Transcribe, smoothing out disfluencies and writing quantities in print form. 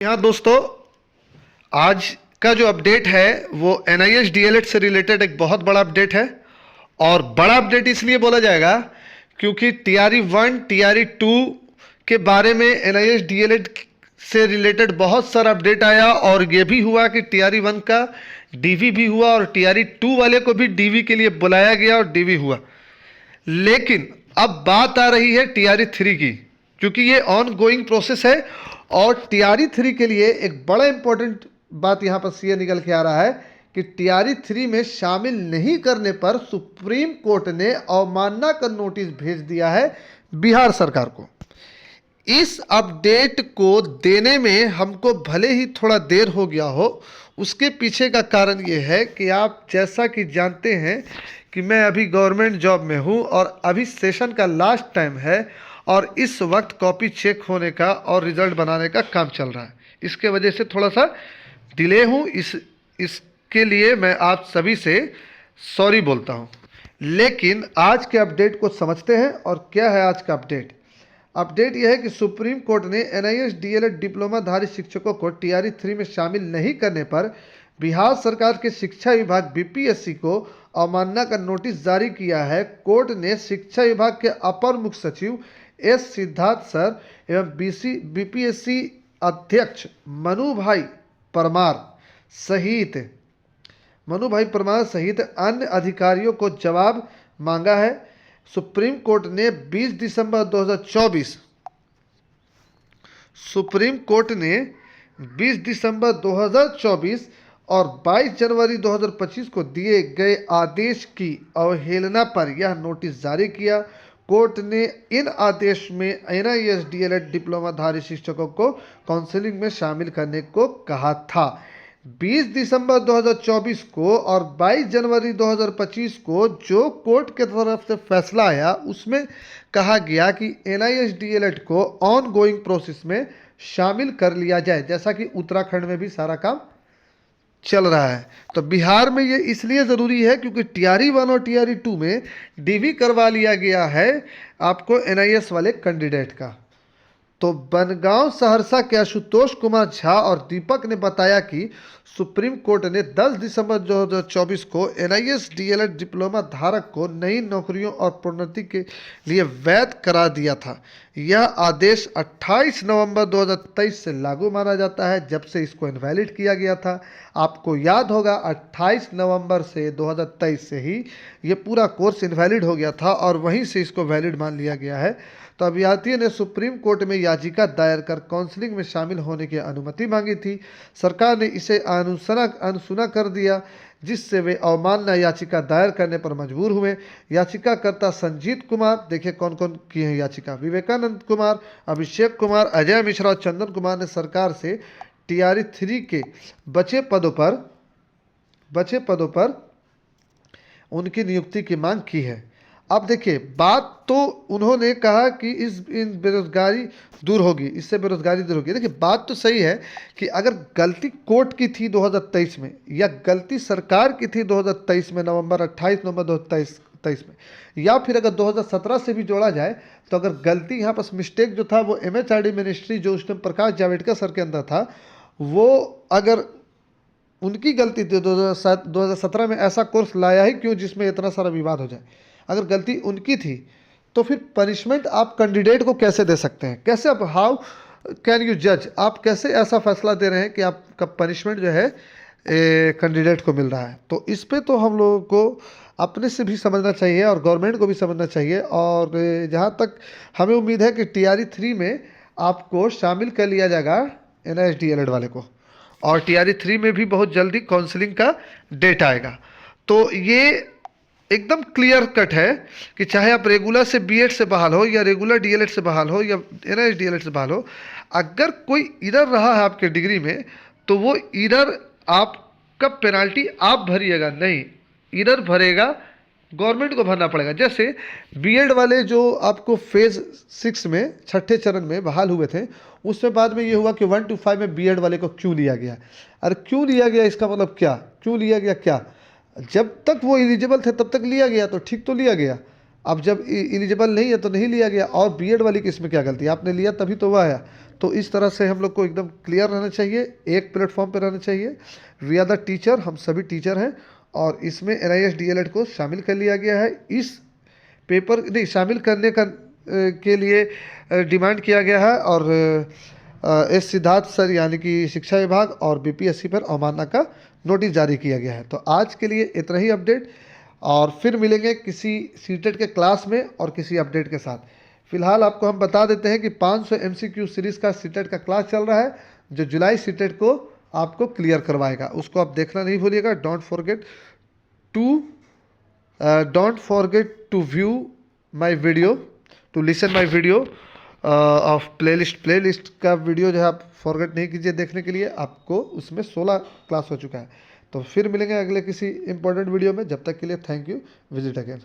यहाँ दोस्तों, आज का जो अपडेट है वो एनआईएस डीएलएड से रिलेटेड एक बहुत बड़ा अपडेट है। और बड़ा अपडेट इसलिए बोला जाएगा क्योंकि टीआरई 1 टीआरई 2 के बारे में एनआईएस डीएलएड से रिलेटेड बहुत सारा अपडेट आया और ये भी हुआ कि टीआरई 1 का डीवी भी हुआ और टीआरई 2 वाले को भी डीवी के लिए बुलाया गया और डीवी हुआ। लेकिन अब बात आ रही है टीआरई 3 की, क्योंकि ये ऑन गोइंग प्रोसेस है। और टीआरई 3 के लिए एक बड़ा इंपॉर्टेंट बात यहाँ पर सीए निकल के आ रहा है कि टीआरई 3 में शामिल नहीं करने पर सुप्रीम कोर्ट ने अवमानना का नोटिस भेज दिया है बिहार सरकार को। इस अपडेट को देने में हमको भले ही थोड़ा देर हो गया हो, उसके पीछे का कारण ये है कि आप जैसा कि जानते हैं कि मैं अभी गवर्नमेंट जॉब में हूँ और अभी सेशन का लास्ट टाइम है और इस वक्त कॉपी चेक होने का और रिजल्ट बनाने का काम चल रहा है। इसके वजह से थोड़ा सा डिले हूँ। इसके लिए मैं आप सभी से सॉरी बोलता हूँ। लेकिन आज के अपडेट को समझते हैं। और क्या है आज का अपडेट? अपडेट यह है कि सुप्रीम कोर्ट ने एनआईएस डीएलएड डिप्लोमाधारी शिक्षकों को टीआरई 3 में शामिल नहीं करने पर बिहार सरकार के शिक्षा विभाग बीपीएससी को अवमानना का नोटिस जारी किया है। कोर्ट ने शिक्षा विभाग के अपर मुख्य सचिव एस सिद्धार्थ सर एवं बीपीएससी अध्यक्ष मनु भाई परमार सहित अन्य अधिकारियों को जवाब मांगा है। सुप्रीम कोर्ट ने 20 दिसंबर 2024 और 22 जनवरी 2025 को दिए गए आदेश की अवहेलना पर यह नोटिस जारी किया। कोर्ट ने इन आदेश में एनआईएस डीएलएड डिप्लोमाधारी शिक्षकों को काउंसलिंग में शामिल करने को कहा था। 20 दिसंबर 2024 को और 22 जनवरी 2025 को जो कोर्ट के तरफ से फैसला आया उसमें कहा गया कि एनआईएस डीएलएड को ऑन गोइंग प्रोसेस में शामिल कर लिया जाए, जैसा कि उत्तराखंड में भी सारा काम चल रहा है। तो बिहार में ये इसलिए ज़रूरी है क्योंकि टीआरई 1 और टीआरई 2 में डीवी करवा लिया गया है आपको एनआईएस वाले कैंडिडेट का। तो बनगांव सहरसा के आशुतोष कुमार झा और दीपक ने बताया कि सुप्रीम कोर्ट ने 10 दिसंबर 2024 को एनआईएस डीएलएड डिप्लोमा धारक को नई नौकरियों और प्रोन्नति के लिए वैध करा दिया था। यह आदेश 28 नवंबर 2023 से लागू माना जाता है, जब से इसको इनवैलिड किया गया था। आपको याद होगा 28 नवंबर से 2023 से ही ये पूरा कोर्स इनवैलिड हो गया था और वहीं से इसको वैलिड मान लिया गया है। तो अभ्यर्थियों ने सुप्रीम कोर्ट में याचिका दायर कर काउंसलिंग में शामिल होने की अनुमति मांगी थी। सरकार ने इसे अनसुना कर दिया, जिससे वे अवमानना याचिका दायर करने पर मजबूर हुए। याचिकाकर्ता संजीत कुमार, देखिए कौन कौन की है याचिका, विवेकानंद कुमार, अभिषेक कुमार, अजय मिश्रा और चंदन कुमार ने सरकार से टीआरई 3 के बचे पदों पर उनकी नियुक्ति की मांग की है। अब देखिए, बात तो उन्होंने कहा कि इससे बेरोजगारी दूर होगी। देखिए, बात तो सही है कि अगर गलती कोर्ट की थी 2023 में या गलती सरकार की थी 2023 में, 28 नवंबर 2023 में, या फिर अगर 2017 से भी जोड़ा जाए, तो अगर गलती यहाँ पर मिस्टेक जो था वो एमएचआरडी मिनिस्ट्री जो उस टाइम प्रकाश जावड़ेकर सर के अंदर था, वो अगर उनकी गलती थी 2017 में ऐसा कोर्स लाया ही क्यों जिसमें इतना सारा विवाद हो जाए। अगर गलती उनकी थी तो फिर पनिशमेंट आप कैंडिडेट को कैसे दे सकते हैं? कैसे आप, हाउ कैन यू जज, आप कैसे ऐसा फैसला दे रहे हैं कि आपका पनिशमेंट जो है कैंडिडेट को मिल रहा है? तो इस पे तो हम लोगों को अपने से भी समझना चाहिए और गवर्नमेंट को भी समझना चाहिए। और जहाँ तक हमें उम्मीद है कि टीआरई 3 में आपको शामिल कर लिया जाएगा एनआईएस डीएलएड वाले को, और टीआरई 3 में भी बहुत जल्दी काउंसलिंग का डेट आएगा। तो ये एकदम क्लियर कट है कि चाहे आप रेगुलर से बीएड से बहाल हो या रेगुलर डीएलएड से बहाल हो या एनआईएस डीएलएड से बहाल हो, अगर कोई इरर रहा है आपके डिग्री में तो वो इरर आपका पेनाल्टी आप भरिएगा नहीं, इरर भरेगा गवर्नमेंट को भरना पड़ेगा। जैसे बीएड वाले जो आपको फेज 6 में छठे चरण में बहाल हुए थे, उसमें बाद में ये हुआ कि 1 to 5 में बीएड वाले को क्यों लिया गया? अरे क्यों लिया गया, इसका मतलब क्या? क्यों लिया गया? क्या जब तक वो एलिजिबल थे तब तक लिया गया, तो ठीक तो लिया गया। अब जब एलिजिबल नहीं है तो नहीं लिया गया। और बीएड वाली किस में क्या गलती है, आपने लिया तभी तो वह आया। तो इस तरह से हम लोग को एकदम क्लियर रहना चाहिए, एक प्लेटफॉर्म पे रहना चाहिए। वी आर द टीचर, हम सभी टीचर हैं, और इसमें NIS DLED को शामिल कर लिया गया है। इस पेपर नहीं शामिल करने का के लिए डिमांड किया गया है, और एस सिद्धार्थ सर यानी कि शिक्षा विभाग और BPSC पर अवमानना का नोटिस जारी किया गया है। तो आज के लिए इतना ही अपडेट, और फिर मिलेंगे किसी सीटेट के क्लास में और किसी अपडेट के साथ। फिलहाल आपको हम बता देते हैं कि 500 MCQ सीरीज़ का सीटेट का क्लास चल रहा है, जो जुलाई सीटेट को आपको क्लियर करवाएगा। उसको आप देखना नहीं भूलिएगा। Don't forget to view my video, to listen my video of playlist का वीडियो जो है आप फॉरगेट नहीं कीजिए देखने के लिए। आपको उसमें 16 क्लास हो चुका है। तो फिर मिलेंगे अगले किसी इंपॉर्टेंट वीडियो में। जब तक के लिए थैंक यू, विजिट अगेन।